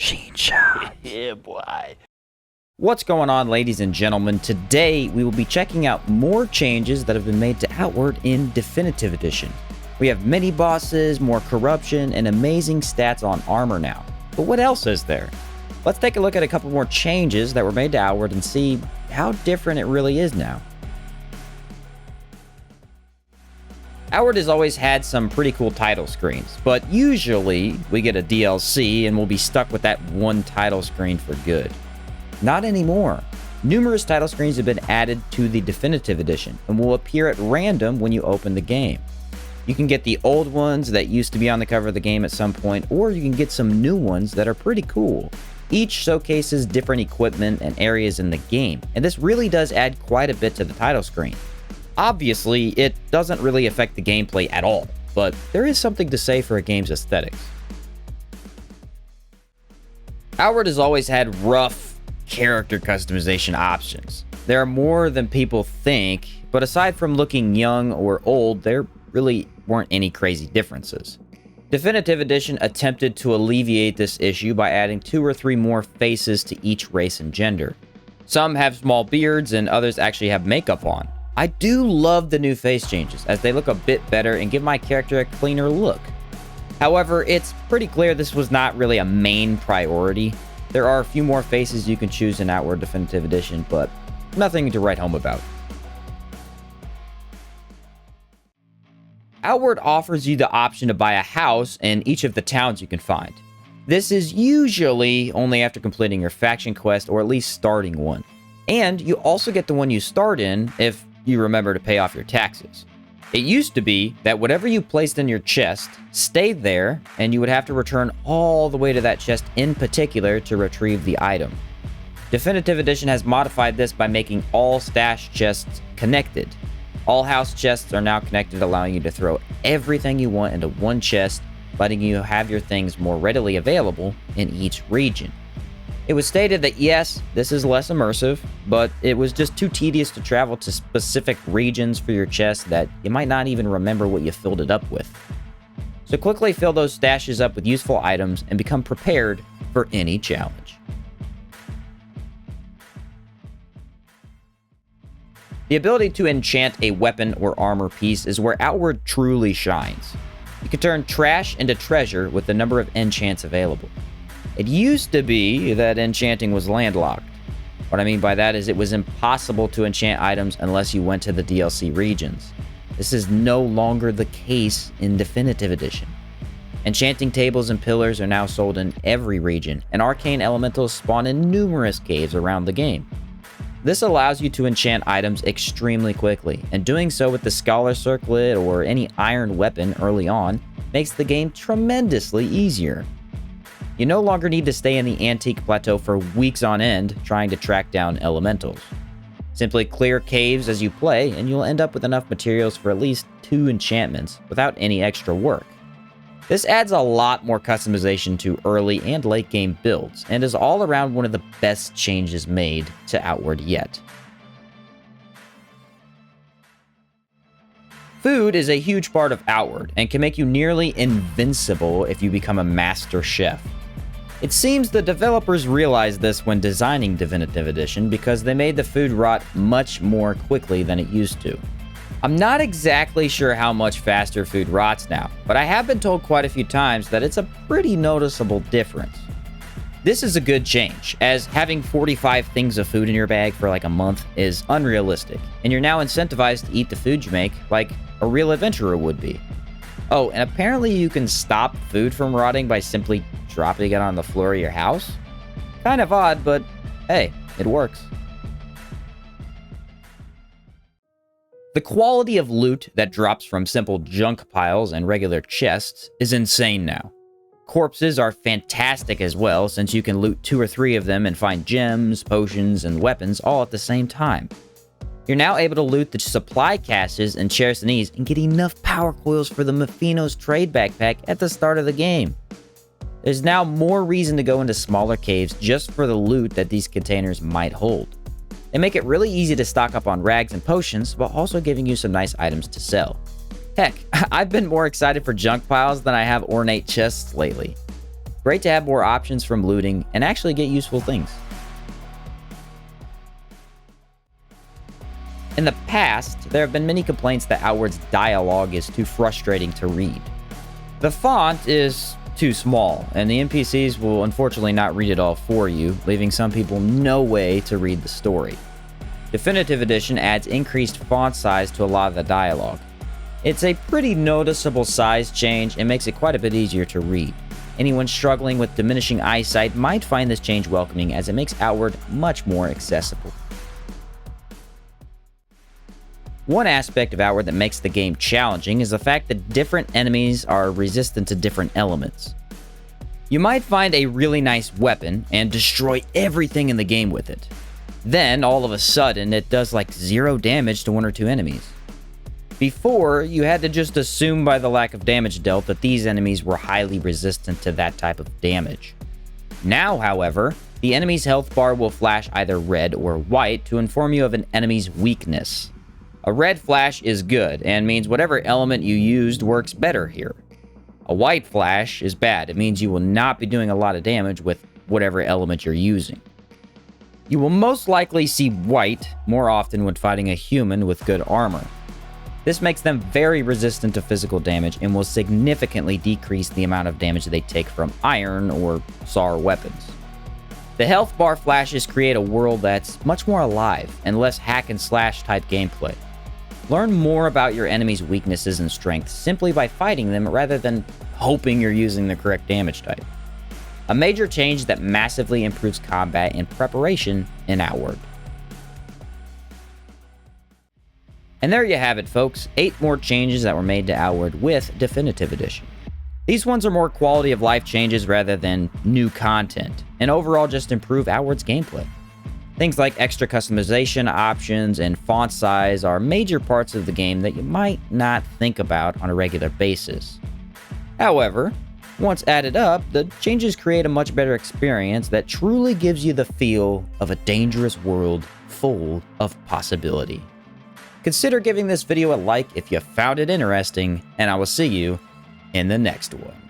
Screenshot. Yeah, boy. What's going on, ladies and gentlemen? Today, we will be checking out more changes that have been made to Outward in Definitive Edition. We have mini bosses, more corruption, and amazing stats on armor now. But what else is there? Let's take a look at a couple more changes that were made to Outward and see how different it really is now. Outward has always had some pretty cool title screens, but usually we get a DLC and we'll be stuck with that one title screen for good. Not anymore. Numerous title screens have been added to the Definitive Edition and will appear at random when you open the game. You can get the old ones that used to be on the cover of the game at some point, or you can get some new ones that are pretty cool. Each showcases different equipment and areas in the game, and this really does add quite a bit to the title screen. Obviously, it doesn't really affect the gameplay at all, but there is something to say for a game's aesthetics. Outward has always had rough character customization options. There are more than people think, but aside from looking young or old, there really weren't any crazy differences. Definitive Edition attempted to alleviate this issue by adding 2 or 3 more faces to each race and gender. Some have small beards and others actually have makeup on. I do love the new face changes, as they look a bit better and give my character a cleaner look. However, it's pretty clear this was not really a main priority. There are a few more faces you can choose in Outward Definitive Edition, but nothing to write home about. Outward offers you the option to buy a house in each of the towns you can find. This is usually only after completing your faction quest or at least starting one. And you also get the one you start in if you remember to pay off your taxes. It used to be that whatever you placed in your chest stayed there, and you would have to return all the way to that chest in particular to retrieve the item. Definitive Edition has modified this by making all stash chests connected. All house chests are now connected, allowing you to throw everything you want into one chest, letting you have your things more readily available in each region. It was stated that yes, this is less immersive, but it was just too tedious to travel to specific regions for your chest that you might not even remember what you filled it up with. So quickly fill those stashes up with useful items and become prepared for any challenge. The ability to enchant a weapon or armor piece is where Outward truly shines. You can turn trash into treasure with the number of enchants available. It used to be that enchanting was landlocked. What I mean by that is it was impossible to enchant items unless you went to the DLC regions. This is no longer the case in Definitive Edition. Enchanting tables and pillars are now sold in every region, and arcane elementals spawn in numerous caves around the game. This allows you to enchant items extremely quickly, and doing so with the Scholar Circlet or any iron weapon early on makes the game tremendously easier. You no longer need to stay in the Antique Plateau for weeks on end trying to track down elementals. Simply clear caves as you play, and you'll end up with enough materials for at least 2 enchantments without any extra work. This adds a lot more customization to early and late game builds, and is all around one of the best changes made to Outward yet. Food is a huge part of Outward, and can make you nearly invincible if you become a master chef. It seems the developers realized this when designing Definitive Edition because they made the food rot much more quickly than it used to. I'm not exactly sure how much faster food rots now, but I have been told quite a few times that it's a pretty noticeable difference. This is a good change, as having 45 things of food in your bag for like a month is unrealistic, and you're now incentivized to eat the food you make like a real adventurer would be. Oh, and apparently you can stop food from rotting by simply dropping it on the floor of your house? Kind of odd, but hey, it works. The quality of loot that drops from simple junk piles and regular chests is insane now. Corpses are fantastic as well, since you can loot 2 or 3 of them and find gems, potions, and weapons all at the same time. You're now able to loot the supply caches and Chersonese and get enough power coils for the Mephinos trade backpack at the start of the game. There's now more reason to go into smaller caves just for the loot that these containers might hold. They make it really easy to stock up on rags and potions while also giving you some nice items to sell. Heck, I've been more excited for junk piles than I have ornate chests lately. Great to have more options from looting and actually get useful things. In the past, there have been many complaints that Outward's dialogue is too frustrating to read. The font is too small, and the NPCs will unfortunately not read it all for you, leaving some people no way to read the story. Definitive Edition adds increased font size to a lot of the dialogue. It's a pretty noticeable size change and makes it quite a bit easier to read. Anyone struggling with diminishing eyesight might find this change welcoming, as it makes Outward much more accessible. One aspect of Outward that makes the game challenging is the fact that different enemies are resistant to different elements. You might find a really nice weapon and destroy everything in the game with it. Then, all of a sudden, it does like 0 damage to 1 or 2 enemies. Before, you had to just assume by the lack of damage dealt that these enemies were highly resistant to that type of damage. Now, however, the enemy's health bar will flash either red or white to inform you of an enemy's weakness. A red flash is good and means whatever element you used works better here. A white flash is bad. It means you will not be doing a lot of damage with whatever element you're using. You will most likely see white more often when fighting a human with good armor. This makes them very resistant to physical damage and will significantly decrease the amount of damage they take from iron or SAR weapons. The health bar flashes create a world that's much more alive and less hack and slash type gameplay. Learn more about your enemy's weaknesses and strengths simply by fighting them rather than hoping you're using the correct damage type. A major change that massively improves combat and preparation in Outward. And there you have it, folks. 8 more changes that were made to Outward with Definitive Edition. These ones are more quality of life changes rather than new content, and overall just improve Outward's gameplay. Things like extra customization options and font size are major parts of the game that you might not think about on a regular basis. However, once added up, the changes create a much better experience that truly gives you the feel of a dangerous world full of possibility. Consider giving this video a like if you found it interesting, and I will see you in the next one.